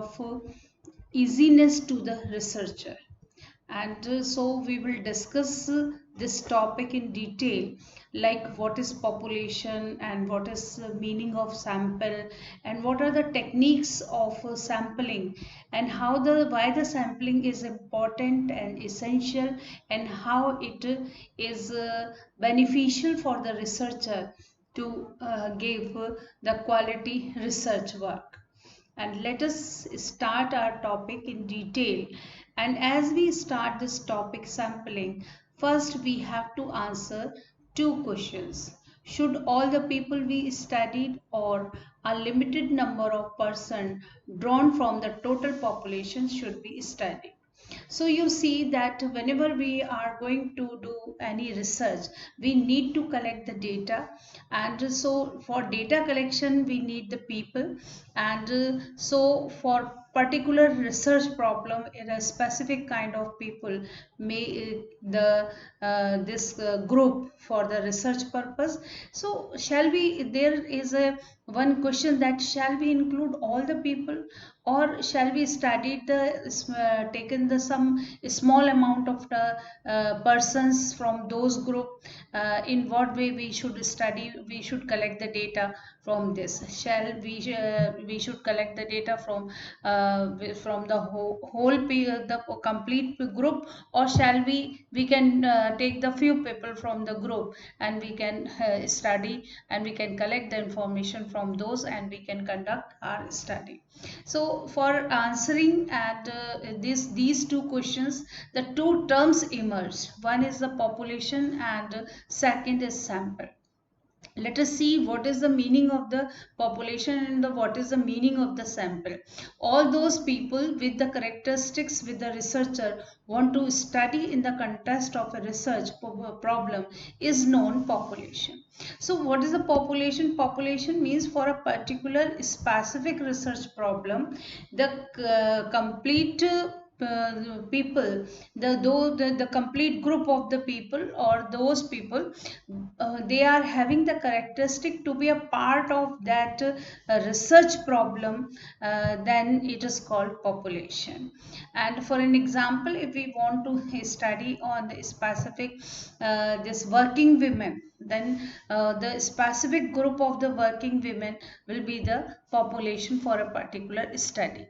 of easiness to the researcher. And so we will discuss this topic in detail, like what is population and what is the meaning of sample and what are the techniques of sampling and how the why the sampling is important and essential and how it is beneficial for the researcher to give the quality research work. And let us start our topic in detail. And as we start this topic sampling, first we have to answer two questions. Should all the people be studied, or a limited number of persons drawn from the total population should be studied? So you see that whenever we are going to do any research, we need to collect the data. And so for data collection, we need the people. And so for particular research problem in a specific kind of people may the this group for the research purpose. So shall we, there is a one question, that shall we include all the people, or shall we study the taken the some small amount of the persons from those group? In what way we should study, we should collect the data from this? Shall we should collect the data from the the complete group, or shall we can take the few people from the group and we can study and we can collect the information from those and we can conduct our study? So for answering and these two questions, the two terms emerge. One is the population and second is sample. Let us see what is the meaning of the population and what is the meaning of the sample. All those people with the characteristics with the researcher want to study in the context of a research problem is known population. So what is the population? Population means for a particular specific research problem, the complete people, the complete group of the people, or those people, they are having the characteristic to be a part of that research problem, then it is called population. And for an example, if we want to study on the specific this working women, then the specific group of the working women will be the population for a particular study.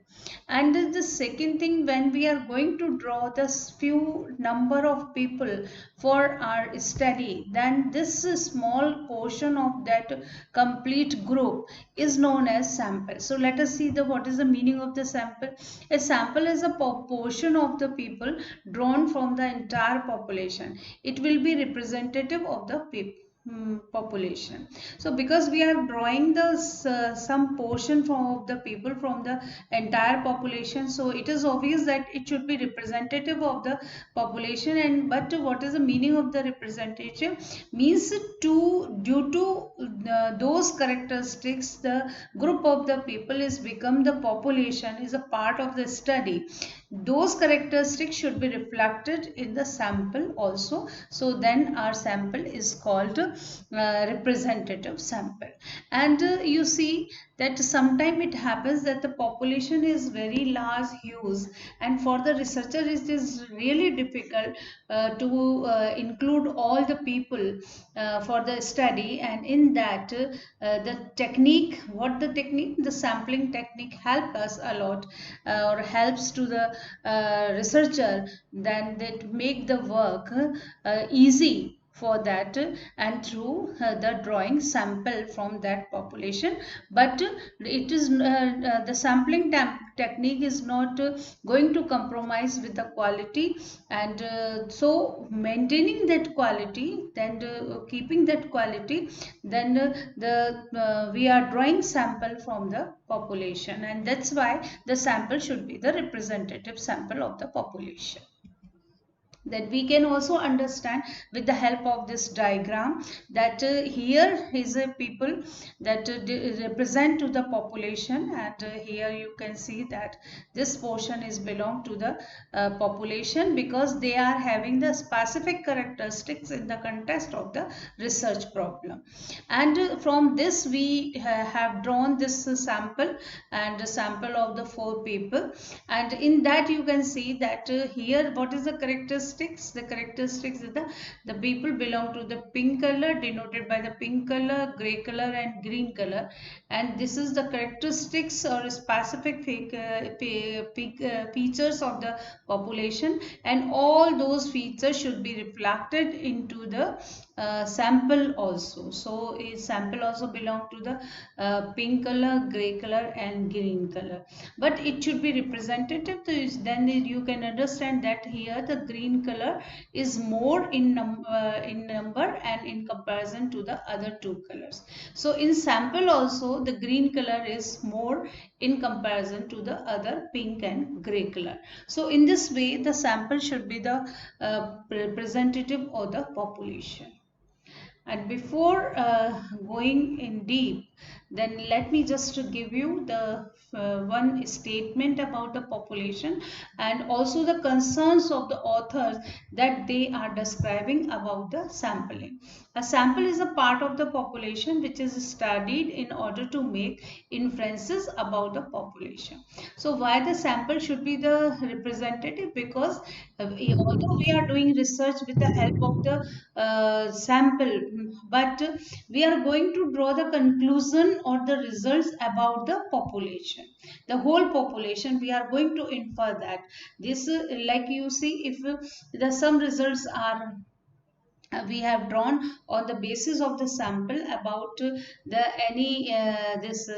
And the second thing, when we are going to draw this few number of people for our study, then this small portion of that complete group is known as sample. So let us see the what is the meaning of the sample. A sample is a portion of the people drawn from the entire population. It will be representative of the population. So because we are drawing the some portion from the people from the entire population, so it is obvious that it should be representative of the population. And but what is the meaning of the representative? Means to due to those characteristics, the group of the people is become the population, is a part of the study. Those characteristics should be reflected in the sample also. So then our sample is called representative sample. And you see that sometime it happens that the population is very large, huge, and for the researcher it is really difficult to include all the people for the study. And in that the technique, what the technique, the sampling technique help us a lot, or helps to the researcher, then that make the work easy for that, and through the drawing sample from that population. But it is the sampling technique is not going to compromise with the quality. And so maintaining that quality, then keeping that quality, then we are drawing sample from the population, and that's why the sample should be the representative sample of the population. That we can also understand with the help of this diagram that here is a people that represent to the population, and here you can see that this portion is belong to the population because they are having the specific characteristics in the context of the research problem. And from this we have drawn this sample, and a sample of the 4 people, and in that you can see that here what is the characteristics. The characteristics is the people belong to the pink color, denoted by the pink color, gray color and green color, and this is the characteristics or specific features of the population, and all those features should be reflected into the sample also. So a sample also belong to the pink color, gray color and green color, but it should be representative. Then you can understand that here the green color is more in number and in comparison to the other 2 colors. So in sample also the green color is more in comparison to the other pink and gray color. So in this way the sample should be the representative of the population. And before going in deep, then let me just give you the one statement about the population and also the concerns of the authors that they are describing about the sampling. A sample is a part of the population which is studied in order to make inferences about the population. So why the sample should be the representative? Because although we are doing research with the help of the sample, but we are going to draw the conclusion or the results about the population, the whole population. We are going to infer that this like you see, if the some results are we have drawn on the basis of the sample about the any this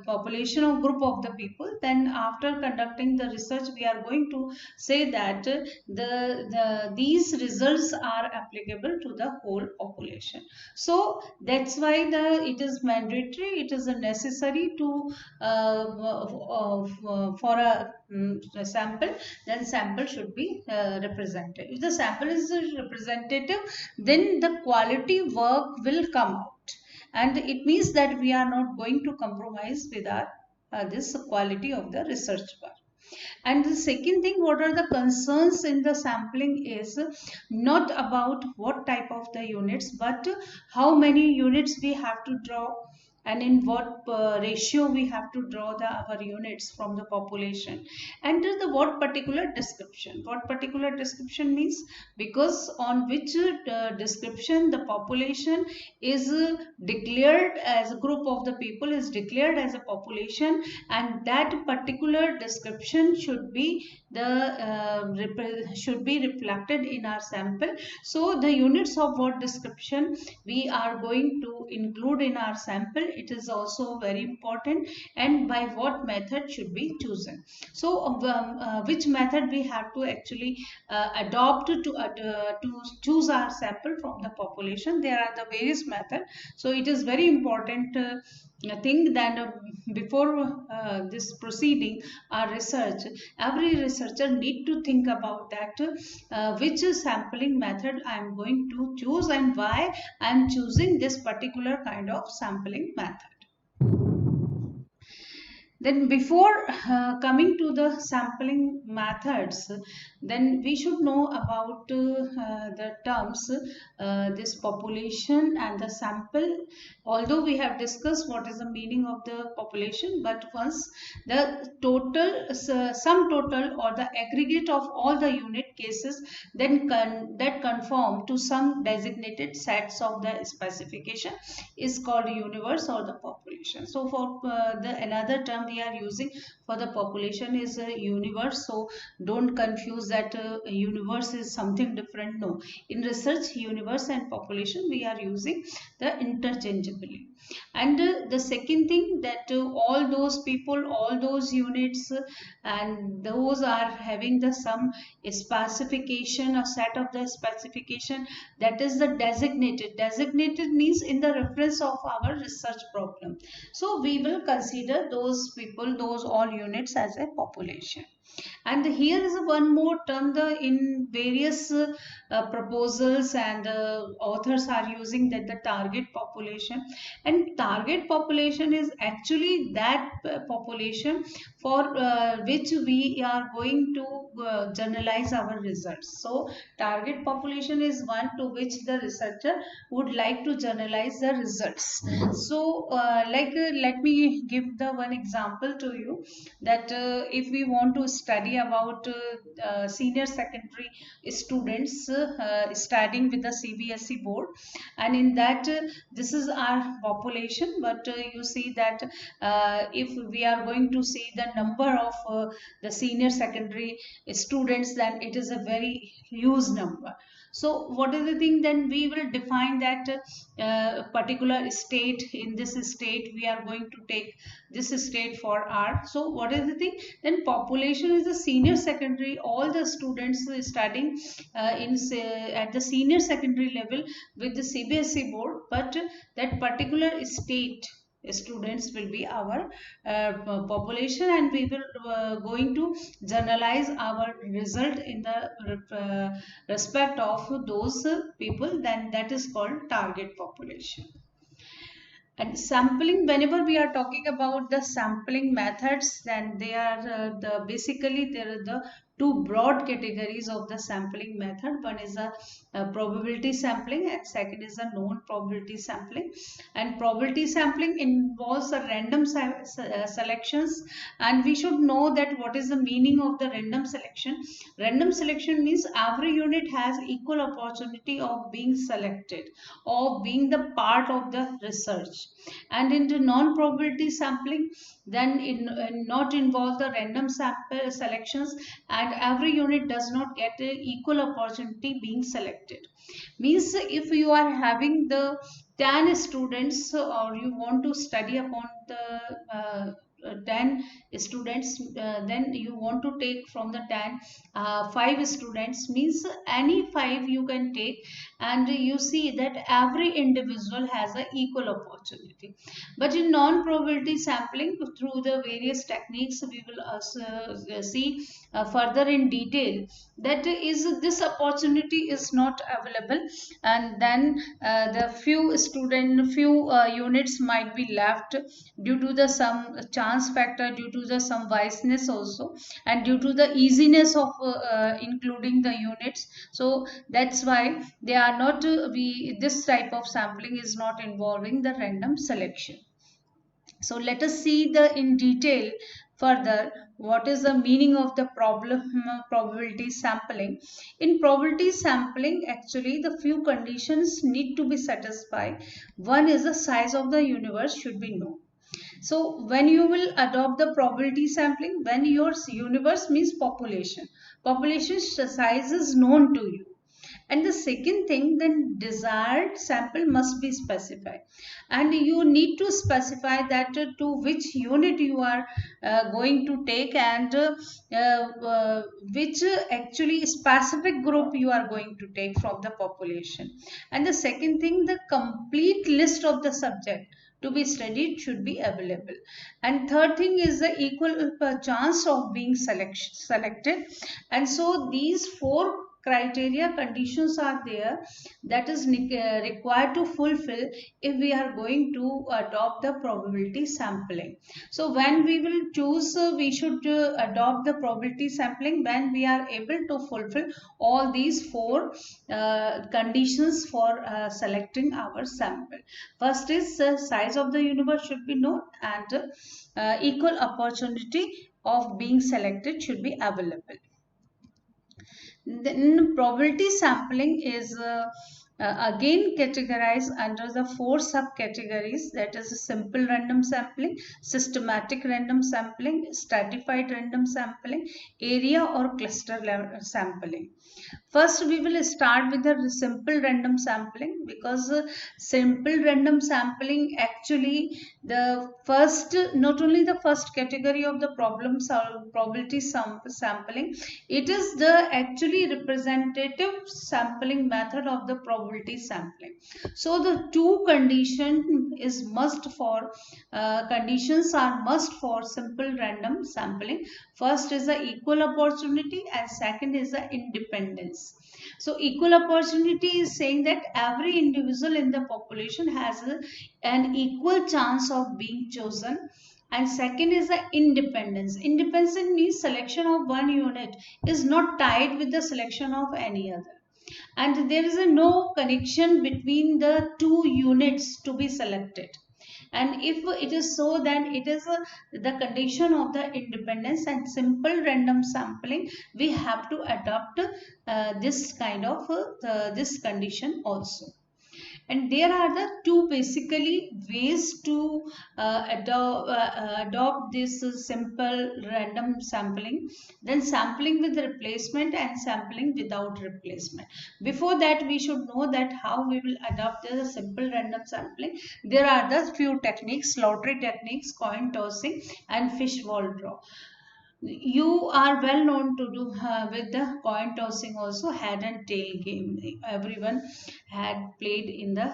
population or group of the people, then after conducting the research we are going to say that these results are applicable to the whole population. So that's why it is mandatory, it is a necessary to for a sample, then sample should be represented. If the sample is representative, then the quality work will come out, and it means that we are not going to compromise with our this quality of the research work. And the second thing, what are the concerns in the sampling is not about what type of the units, but how many units we have to draw, and in what ratio we have to draw our units from the population, and the what particular description. What particular description means, because on which description the population is declared as a group of the people is declared as a population, and that particular description should be the should be reflected in our sample. So the units of what description we are going to include in our sample, it is also very important, and by what method should be chosen. So which method we have to actually adopt to choose our sample from the population. There are the various methods, so it is very important thing that before this proceeding our research, every researcher need to think about that which sampling method I am going to choose and why I am choosing this particular kind of sampling method. Then before coming to the sampling methods, then we should know about the terms this population and the sample. Although we have discussed what is the meaning of the population, but once the total sum total or the aggregate of all the unit cases, then that conform to some designated sets of the specification is called universe or the population. So for the another term we are using for the population is a universe. So don't confuse that universe is something different. No, in research universe and population we are using the interchangeably. And the second thing, that all those people, all those units and those are having the some specification or set of the specification, that is the designated means in the reference of our research problem. So we will consider those people, those all units as a population. And here is one more term the in various proposals and authors are using, that the target population. And target population is actually that population for which we are going to generalize our results. So target population is one to which the researcher would like to generalize the results. So let me give the one example to you, that if we want to study about senior secondary students studying with the CBSE board, and in that this is our population. But you see that if we are going to see the number of the senior secondary students, then it is a very huge number. So what is the thing, then we will define that particular state. In this state we are going to take this state for R. So what is the thing, then population is the senior secondary, all the students studying at the senior secondary level with the CBSE board. But that particular state students will be our population, and we will going to generalize our result in the respect of those people, then that is called target population. And sampling, whenever we are talking about the sampling methods, then they are basically there are the two broad categories of the sampling method. One is a probability sampling, and second is a known probability sampling. And probability sampling involves a random selections, and we should know that what is the meaning of the random selection. Random selection means every unit has equal opportunity of being selected, of being the part of the research. And into non-probability sampling, then not involve the random sample selections, and every unit does not get a equal opportunity being selected. Means if you are having the 10 students, or you want to study upon the 10 students, then you want to take from the 10 5 students, means any 5 you can take. And you see that every individual has an equal opportunity. But in non-probability sampling, through the various techniques, we will also see further in detail that is this opportunity is not available. And then the few units might be left due to the some chance factor, due to the some biasness also, and due to the easiness of including the units. So that's why they are not we this type of sampling is not involving the random selection. So let us see the in detail further what is the meaning of the probability sampling. In probability sampling, actually the few conditions need to be satisfied. One is the size of the universe should be known. So when you will adopt the probability sampling, when your universe means population size is known to you. And the second thing, then desired sample must be specified, and you need to specify that to which unit you are going to take, and which actually specific group you are going to take from the population. And the second thing, the complete list of the subject to be studied should be available. And third thing is the equal chance of being selected. And so these four criteria conditions are there that is required to fulfill if we are going to adopt the probability sampling. So when we will choose, we should adopt the probability sampling when we are able to fulfill all these four conditions for selecting our sample. First is size of the universe should be known, and equal opportunity of being selected should be available. Then probability sampling is again categorized under the four subcategories, that is simple random sampling, systematic random sampling, stratified random sampling, area or cluster level sampling. First, we will start with the simple random sampling, because simple random sampling actually the first, not only the first category of the probability sampling, it is the actually representative sampling method of the probability sampling. So the two conditions are must for simple random sampling. First is the equal opportunity and second is the independence. So equal opportunity is saying that every individual in the population has an equal chance of being chosen, and second is the independence. Independence means selection of one unit is not tied with the selection of any other, and there is a no connection between the two units to be selected. And if it is so, then it is the condition of the independence, and simple random sampling we have to adopt this kind of this condition also. And there are the two basically ways to adopt this simple random sampling, then sampling with replacement and sampling without replacement. Before that, we should know that how we will adopt the simple random sampling. There are the few techniques: lottery techniques, coin tossing, and fish ball draw. You are well known to do with the coin tossing also, head and tail game. Everyone had played in the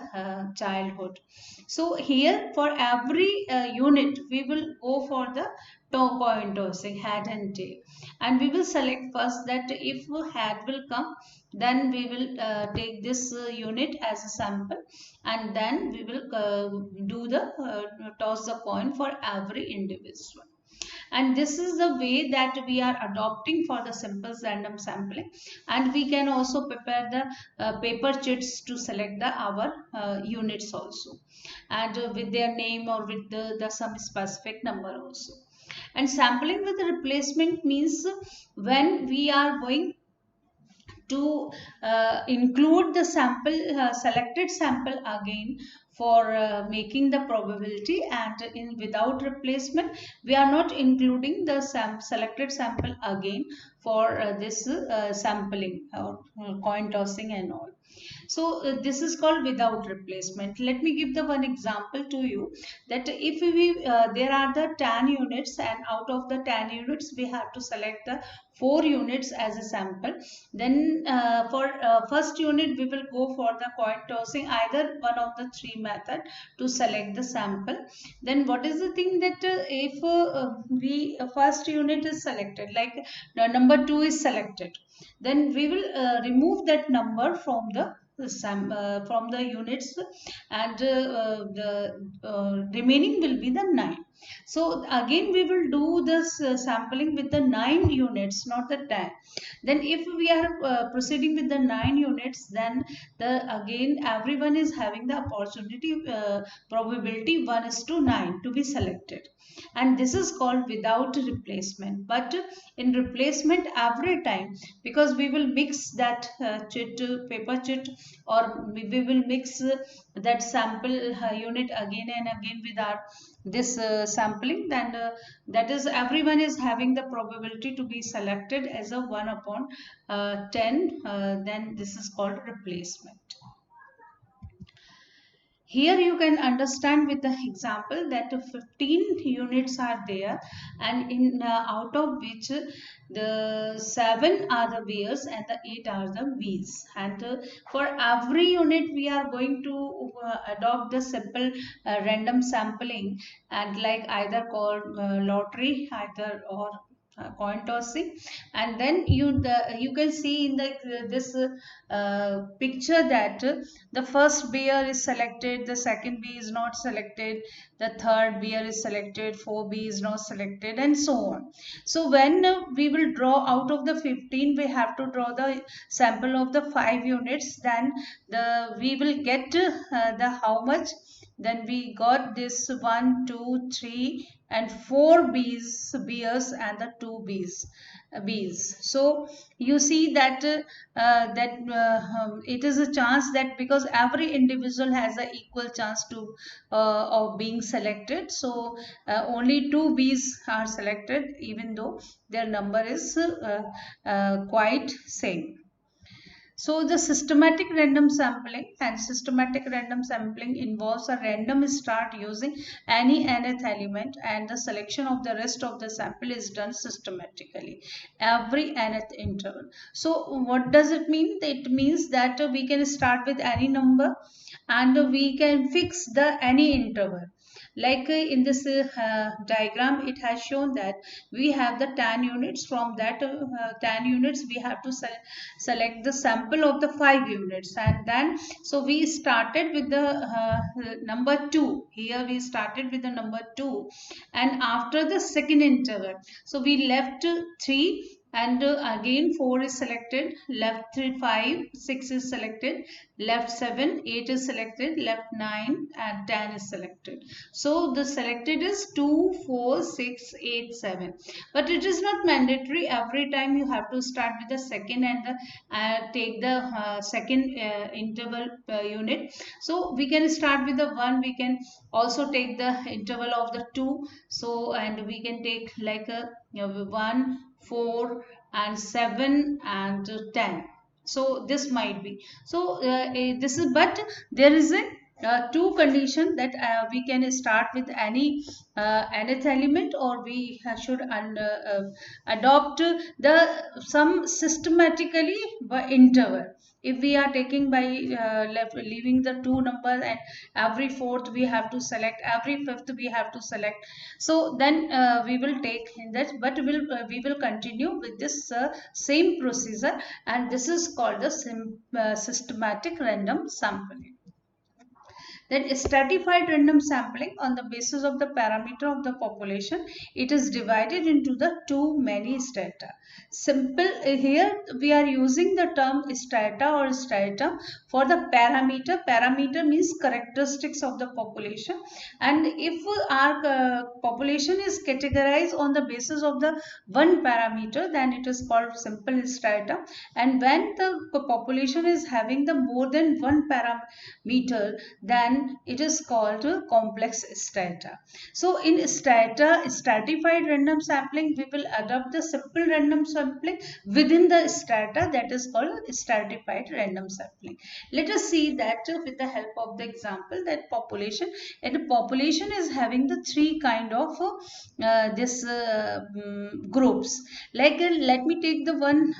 childhood. So here for every unit we will go for the coin tossing, head and tail, and we will select first that if head will come, then we will take this unit as a sample, and then we will do the toss the coin for every individual. And this is the way that we are adopting for the simple random sampling. And we can also prepare the paper chits to select our units also, and with their name or with the some specific number also. And sampling with replacement means when we are going to include the selected sample again for making the probability, and in without replacement we are not including the selected sample again for this sampling or coin tossing and all. So this is called without replacement. Let me give the one example to you, that if we there are the 10 units, and out of the 10 units we have to select the 4 units as a sample. Then for first unit we will go for the coin tossing, either one of the three method to select the sample. Then what is the thing that if we first unit is selected, like number 2 is selected, then we will remove that number from from the units, and the remaining will be the 9. So again we will do this sampling with the 9 units, not the 10. Then if we are proceeding with the 9 units, then the again everyone is having the opportunity probability 1 is to 9 to be selected, and this is called without replacement. But in replacement every time, because we will mix that paper chit, or we will mix that sample unit again and again with our this sampling, then that is everyone is having the probability to be selected as a 1 upon 10, then this is called replacement. Here you can understand with the example that 15 units are there, and in out of which the 7 are the bears and the 8 are the bees. And for every unit we are going to adopt the simple random sampling, and like either called lottery, either or coin tossing. And then you can see in the this picture that the first bear is selected, the second bee is not selected, the third bear is selected, 4B is not selected, and so on. So when we will draw out of the 15, we have to draw the sample of the 5 units, then we will get the how much. Then we got this 1, 2, 3, and 4 bears and the 2 bees. So you see that it is a chance that, because every individual has an equal chance to of being selected, so only 2 bees are selected, even though their number is quite same. So the systematic random sampling, and systematic random sampling involves a random start using any nth element, and the selection of the rest of the sample is done systematically every nth interval. So what does it mean? It means that we can start with any number and we can fix the any interval. Like in this diagram, it has shown that we have the 10 units. From that 10 units, we have to select the sample of the 5 units, and then so we started with the number 2. Here we started with the number 2, and after the second interval, so we left 3, and again 4 is selected, left 3, 5, 6 is selected, left 7, 8 is selected, left 9, and 10 is selected. So the selected is 2, 4, 6, 8, 7. But it is not mandatory every time you have to start with the second and take the second interval unit. So we can start with the 1, we can also take the interval of the 2. So and we can take like a 1, 4 and 7 and 10. So this might be, so this is, but there is a two condition that we can start with any nth element, or we should adopt the some systematically by interval. If we are taking by leaving the two numbers, and every fourth we have to select, every fifth we have to select, so then we will take in that, but we will continue with this same procedure, and this is called the systematic random sampling. Then stratified random sampling on the basis of the parameter of the population, it is divided into the too many strata. Simple here we are using the term strata or stratum for the parameter. Parameter means characteristics of the population, and if our population is categorized on the basis of the one parameter, then it is called simple strata. And when the population is having the more than one parameter, then it is called complex strata. So in stratified random sampling, we will adopt the simple random sampling within the strata, that is called stratified random sampling. Let us see that with the help of the example, that population, and the population is having the three kind of this groups. Like let me take the one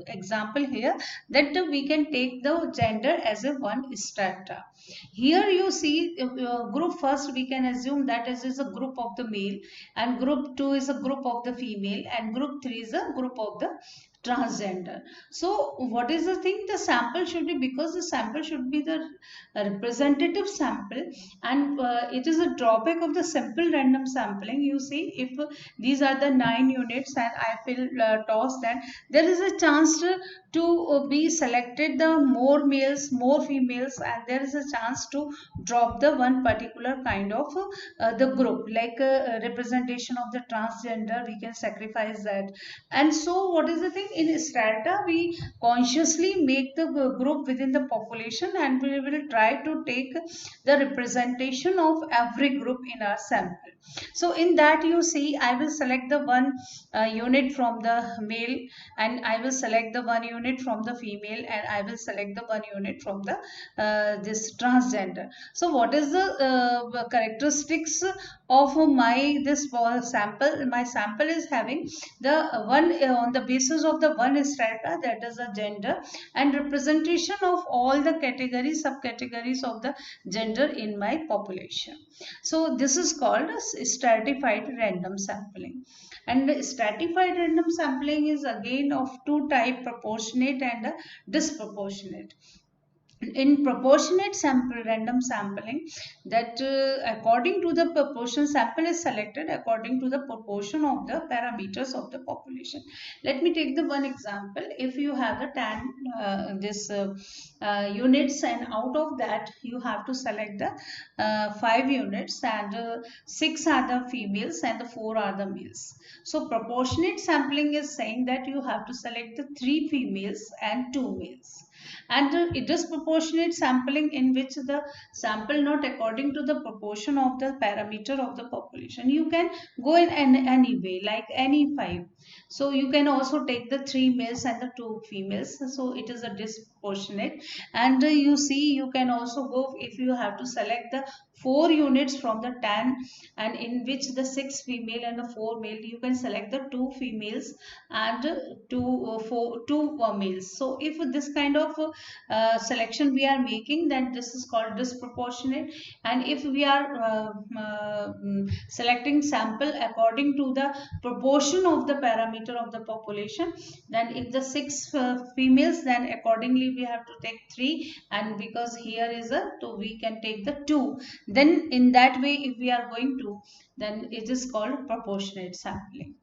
example here, that we can take the gender as a one strata. Here you see group first, we can assume that is a group of the male, and group 2 is a group of the female, and group 3 is a group of the transgender. So what is the thing? The sample should be, because the sample should be the representative sample, and it is a drawback of the simple random sampling. You see, if these are the 9 units and I will toss, then there is a chance to be selected the more males, more females, and there is a chance to drop the one particular kind of the group, like representation of the transgender, we can sacrifice that. And so what is the thing? In strata, we consciously make the group within the population, and we will try to take the representation of every group in our sample. So in that, you see, I will select the one unit from the male, and I will select the one unit from the female, and I will select the one unit from the this transgender. So what is the characteristics of my this sample? My sample is having the one on the basis of the one strata, that is a gender, and representation of all the categories, subcategories of the gender in my population. So this is called stratified random sampling. And stratified random sampling is again of two type, proportionate and disproportionate. In proportionate sample random sampling, that according to the proportion, sample is selected according to the proportion of the parameters of the population. Let me take the one example. If you have the 10 this units, and out of that you have to select the 5 units, and 6 are the females and the 4 are the males. So proportionate sampling is saying that you have to select the 3 females and 2 males. And it is proportionate sampling in which the sample not according to the proportion of the parameter of the population. You can go in any way, like any five. So you can also take the three males and the two females. So it is a disproportionate. And you see, you can also go if you have to select the four units from the 10, and in which the six female and the four male, you can select the two females and two males. So if this kind of selection we are making, then this is called disproportionate. And if we are selecting sample according to the proportion of the parameter of the population, then if the six females, then accordingly we have to take three, and because here is a two, we can take the two. Then in that way, if we are going to, then it is called proportionate sampling.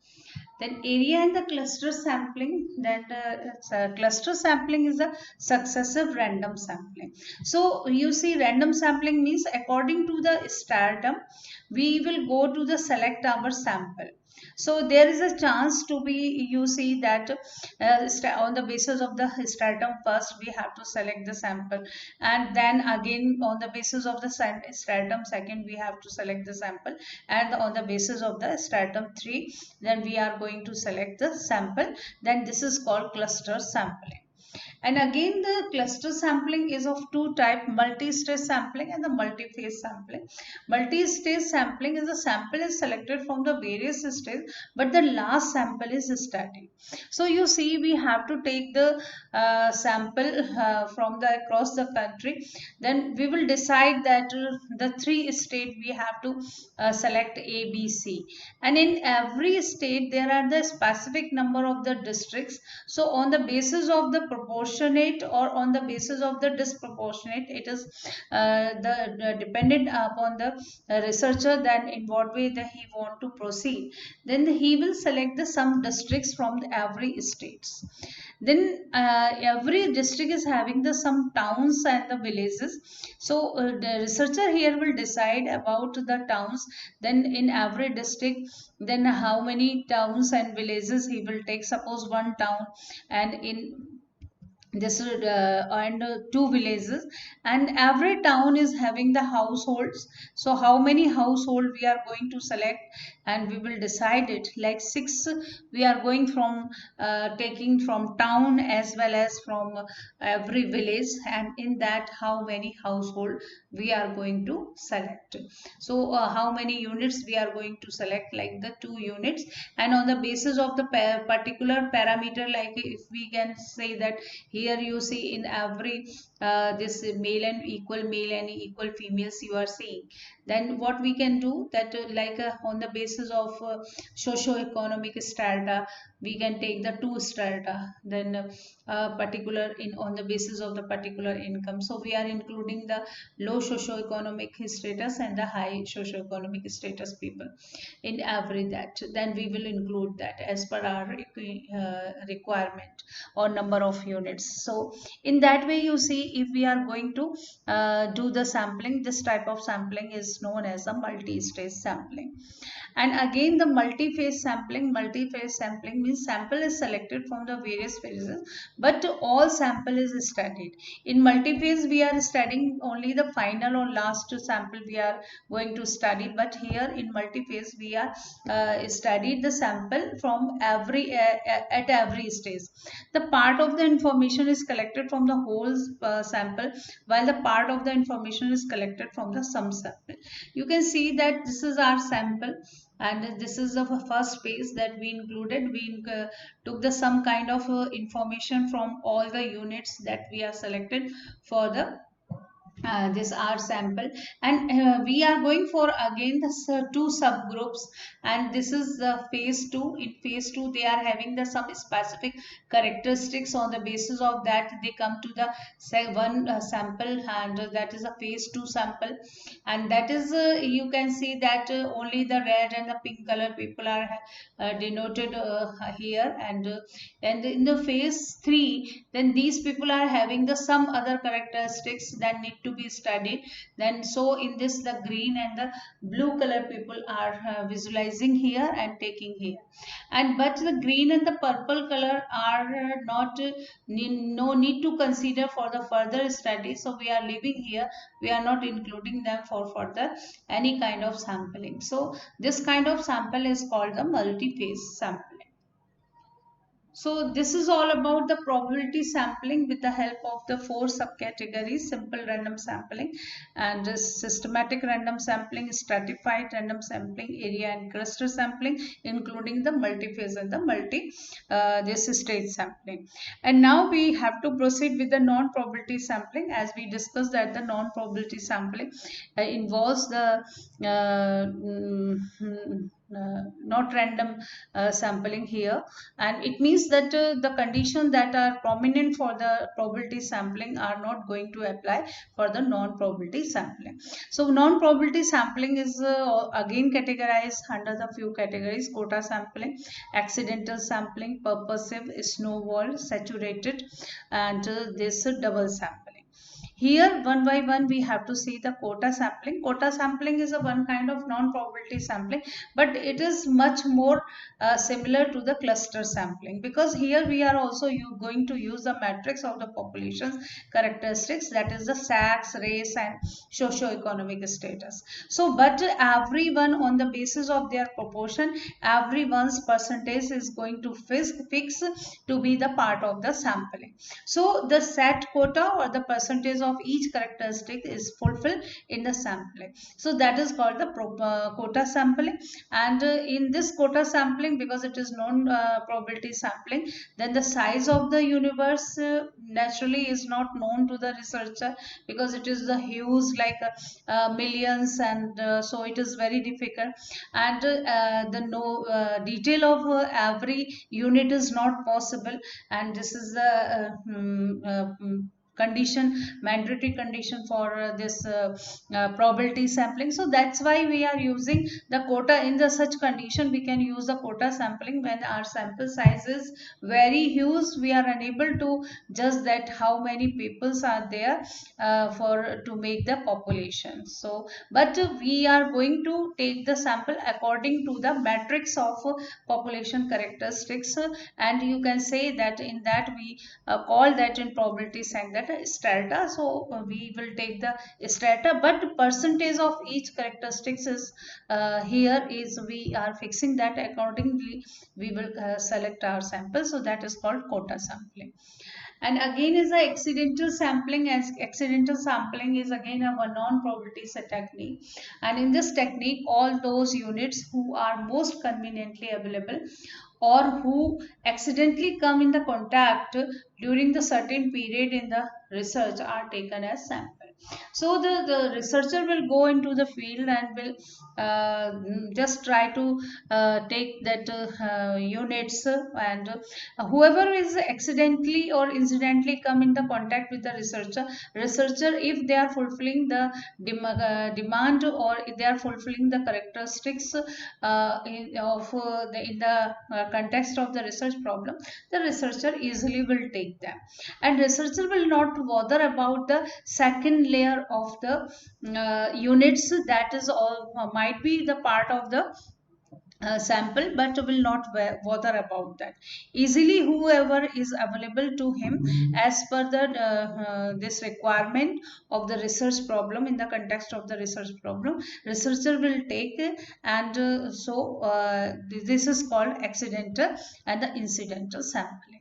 Then area and the cluster sampling, that cluster sampling is a successive random sampling. So you see, random sampling means according to the stratum, we will go to the select our sample. So there is a chance to be, you see that on the basis of the stratum, first we have to select the sample, and then again on the basis of the stratum second we have to select the sample, and on the basis of the stratum 3 then we are going to select the sample. Then this is called cluster sampling. And again, the cluster sampling is of two types, multi-stage sampling and the multi-phase sampling. Multi-stage sampling is the sample is selected from the various stages, but the last sample is static. So you see, we have to take the sample from the across the country. Then we will decide that the three state we have to select A, B, C. And in every state, there are the specific number of the districts. So on the basis of the proportionate or on the basis of the disproportionate, it is the dependent upon the researcher, then in what way that he want to proceed. Then he will select the some districts from the every states. Then every district is having the some towns and the villages. So the researcher here will decide about the towns. Then in every district, then how many towns and villages he will take. Suppose one town, and in this and two villages, and every town is having the households. So how many household we are going to select, and we will decide it like six. We are going from taking from town as well as from every village, and in that how many household we are going to select. So how many units we are going to select, like the two units. And on the basis of the particular parameter, like if we can say that here you see in every this male and equal females you are seeing, then what we can do that like on the basis of socio-economic strata, we can take the two strata. Then particular in on the basis of the particular income, so we are including the low socio-economic status and the high socio-economic status people in every that. Then we will include that as per our requirement or number of units. So in that way, you see, if we are going to do the sampling, this type of sampling is known as a multi-stage sampling. And again, the multi-phase sampling means sample is selected from the various phases, but all sample is studied. In multi-phase, we are studying only the final or last sample we are going to study, but here in multi-phase, we are studied the sample from every at every stage. The part of the information is collected from the whole sample, while the part of the information is collected from the some sample. You can see that this is our sample, and this is the first phase that we included. We took the some kind of information from all the units that we are selected for the this our sample. And we are going for again the two subgroups, and this is the phase 2. In phase 2, they are having the some specific characteristics. On the basis of that, they come to the one sample, and that is a phase 2 sample. And that is you can see that only the red and the pink color people are denoted here. And in the phase 3, then these people are having the some other characteristics that need to to be studied. Then so in this the green and the blue color people are visualizing here and taking here, and but the green and the purple color are not no need to consider for the further study, so we are leaving here, we are not including them for further any kind of sampling. So this kind of sample is called the multi-phase sampling. So this is all about the probability sampling with the help of the four subcategories: simple random sampling, and systematic random sampling, stratified random sampling, area and cluster sampling, including the multi-phase and the this stage sampling. And now we have to proceed with the non-probability sampling. As we discussed that the non-probability sampling involves the not random sampling here, and it means that the conditions that are prominent for the probability sampling are not going to apply for the non-probability sampling. So non-probability sampling is again categorized under the few categories: quota sampling, accidental sampling, purposive, snowball, saturated, and this double sampling. Here one by one we have to see the quota sampling. Quota sampling is a one kind of non-probability sampling, but it is much more similar to the cluster sampling, because here we are also going to use the matrix of the population's characteristics, that is the sex, race and socio-economic status. So but everyone on the basis of their proportion, everyone's percentage is going to fix to be the part of the sampling. So the set quota or the percentage of each characteristic is fulfilled in the sampling. So that is called the quota sampling. And in this quota sampling, because it is non probability sampling, then the size of the universe naturally is not known to the researcher, because it is the huge like millions, and so it is very difficult, and the no detail of every unit is not possible, and this is the condition, mandatory condition for this probability sampling. So that's why we are using the quota. In the such condition we can use the quota sampling when our sample size is very huge, we are unable to judge that how many peoples are there for to make the population. So but we are going to take the sample according to the matrix of population characteristics, and you can say that in that we call that in probability science that a strata. So we will take the strata, but percentage of each characteristics is here is we are fixing that accordingly we will select our sample. So that is called quota sampling. And again is the accidental sampling. As accidental sampling is again a non-probability technique, and in this technique all those units who are most conveniently available or who accidentally come in the contact during the certain period in the research are taken as sample. So the researcher will go into the field and will just try to take that units, and whoever is accidentally or incidentally come in the contact with the researcher, if they are fulfilling the demand, or if they are fulfilling the characteristics in the context of the research problem, the researcher easily will take them, and researcher will not bother about the second layer of the units that is all might be the part of the sample, but will not bother about that. Easily whoever is available to him as per the this requirement of the research problem, in the context of the research problem, researcher will take, and this is called accidental and the incidental sampling.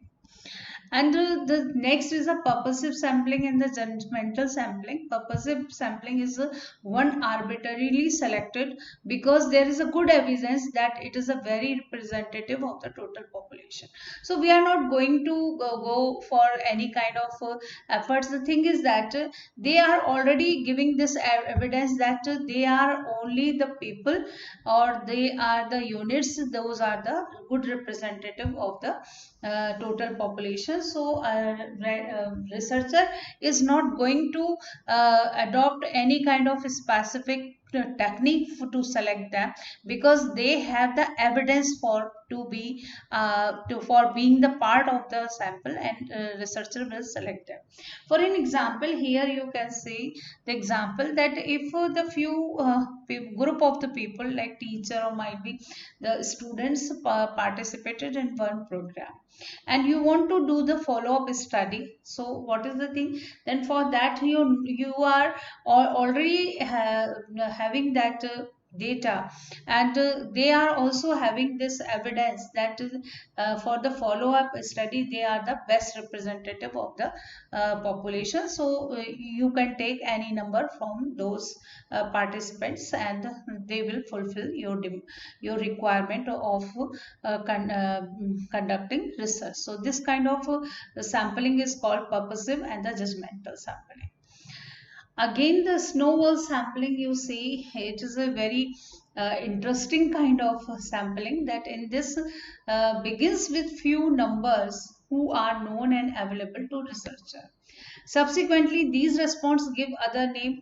And the next is a purposive sampling and the judgmental sampling. Purposive sampling is one arbitrarily selected because there is a good evidence that it is a very representative of the total population. So we are not going to go for any kind of efforts. The thing is that they are already giving this evidence that they are only the people, or they are the units, those are the good representative of the total population. So researcher is not going to adopt any kind of specific technique to select them, because they have the evidence for to be for being the part of the sample, and researcher will select them. For an example, here you can see the example that if the few group of the people like teacher or might be the students participated in one program, and you want to do the follow-up study. So what is the thing? Then for that you are already having that data, and they are also having this evidence that for the follow-up study they are the best representative of the population. So you can take any number from those participants, and they will fulfill your requirement of conducting research. So this kind of sampling is called purposive and the judgmental sampling. Again, the snowball sampling, you see, it is a very interesting kind of sampling, that in this begins with few numbers who are known and available to researcher. Subsequently, these responses give other name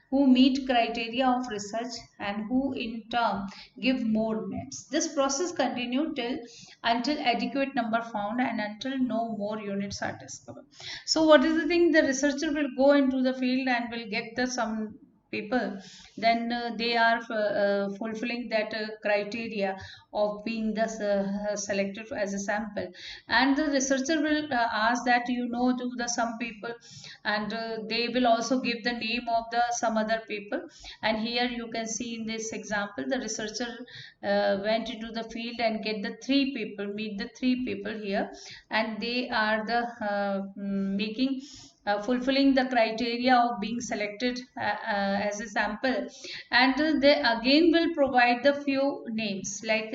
who meet criteria of research, and who in turn give more names. This process continues till until adequate number found, and until no more units are discovered. So what is the thing? The researcher will go into the field and will get the some people, then they are fulfilling that criteria of being the selected as a sample, and the researcher will ask that to the some people, and they will also give the name of the some other people. And here you can see in this example, the researcher went into the field and get the three people, meet the three people here, and they are the making fulfilling the criteria of being selected as a sample. And they again will provide the few names, like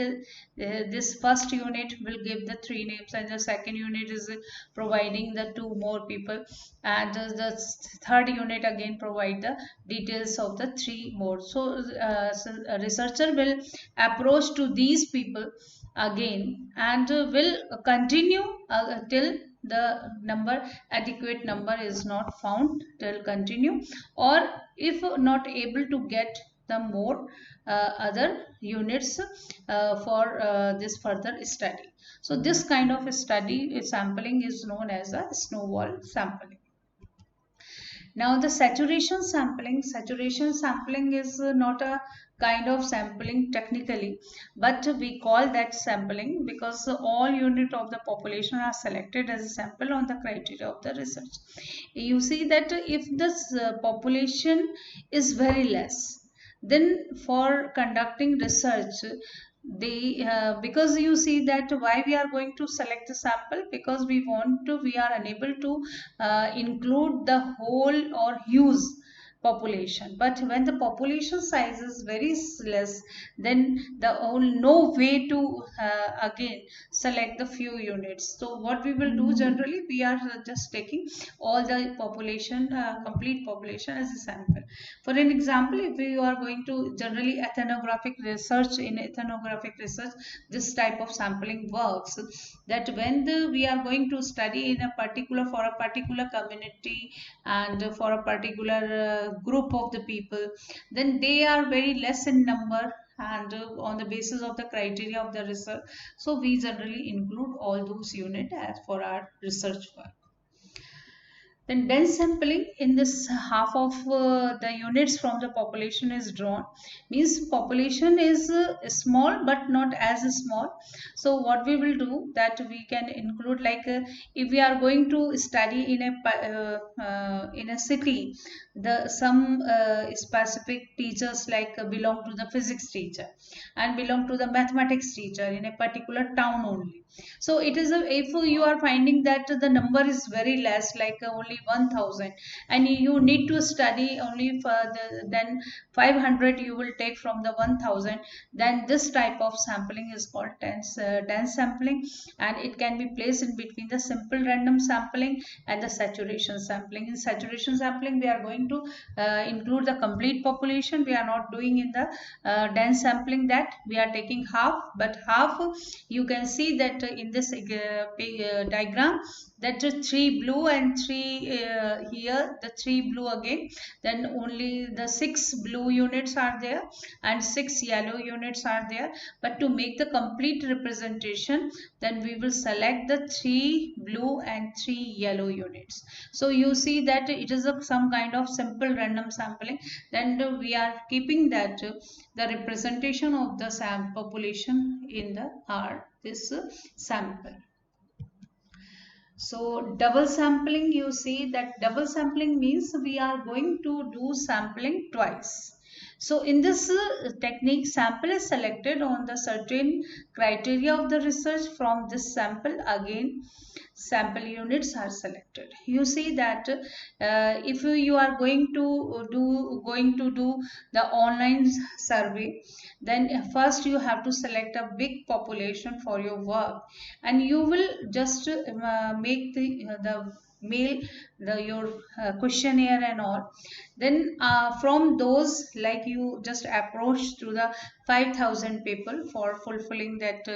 this first unit will give the three names, and the second unit is providing the two more people, and the third unit again provide the details of the three more. So a researcher will approach to these people again, and will continue till the number adequate number is not found, till continue, or if not able to get the more other units for this further study. So this kind of study sampling is known as a snowball sampling. Now the saturation sampling is not a kind of sampling technically, but we call that sampling because all unit of the population are selected as a sample on the criteria of the research. You see that if this population is very less, then for conducting research, they because you see that why we are going to select the sample, because we are unable to include the whole or huge population. But when the population size is very less, then no way to again select the few units. So what we will do generally, we are just taking all the population, complete population as a sample. For an example, if you are going to generally ethnographic research, in ethnographic research, this type of sampling works, that when we are going to study in a particular, for a particular community, and for a particular group of the people, then they are very less in number, and on the basis of the criteria of the research, so we generally include all those units as for our research work. Then dense sampling, in this half of the units from the population is drawn, means population is small but not as small. So what we will do, that we can include, like if we are going to study in a city, the some specific teachers, like belong to the physics teacher and belong to the mathematics teacher in a particular town only. So it is if you are finding that the number is very less, like only 1000, and you need to study only for then 500 you will take from the 1000, then this type of sampling is called dense sampling, and it can be placed in between the simple random sampling and the saturation sampling. In saturation sampling, we are going to include the complete population. We are not doing in the dense sampling, that we are taking half, but half you can see that in this diagram, that three blue and three here the 3 blue again, then only the 6 blue units are there and 6 yellow units are there. But to make the complete representation, then we will select the 3 blue and 3 yellow units. So you see that it is some kind of simple random sampling. Then we are keeping that the representation of the population in the R this sample. So double sampling, you see that double sampling means we are going to do sampling twice. So in this technique, sample is selected on the certain criteria of the research. From this sample again sample units are selected. You see that if you are going to do the online survey, then first you have to select a big population for your work, and you will just make the mail your questionnaire and all. Then from those, like you just approach to the 5,000 people for fulfilling that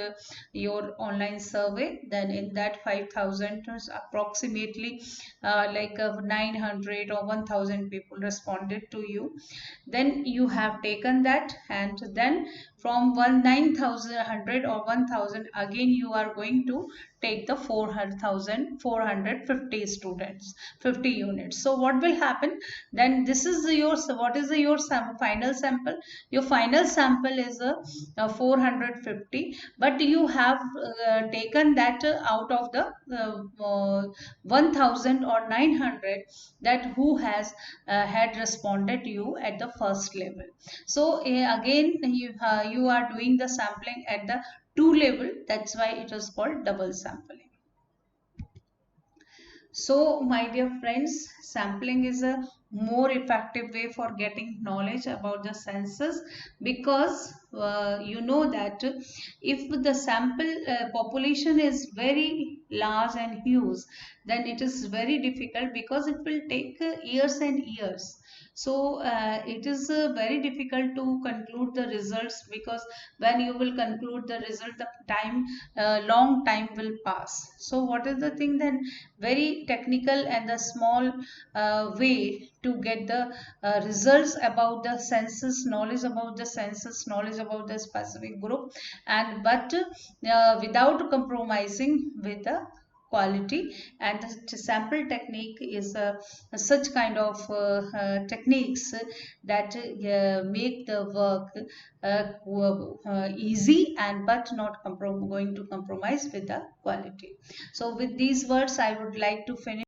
your online survey. Then in that 5,000 approximately 900 or 1,000 people responded to you. Then you have taken that, and then from 9,100 or 1,000 again you are going to take the 4,450 students, 50 units. So what will happen then? This is your, what is your final sample? Your final sample is a 450, but you have taken that out of the 1,000 or 900 that who has had responded to you at the first level. So again you are doing the sampling at the 2 level. That's why it is called double sampling. So, my dear friends, sampling is a more effective way for getting knowledge about the senses, because you know that if the sample population is very large and huge, then it is very difficult, because it will take years and years. So it is very difficult to conclude the results, because when you will conclude the result, the time long time will pass. So what is the thing then? Very technical and the small way to get the results about the census, knowledge about the census, knowledge about the specific group, and but without compromising with the quality. And the sample technique is such kind of techniques that make the work easy, and but not going to compromise with the quality. So with these words I would like to finish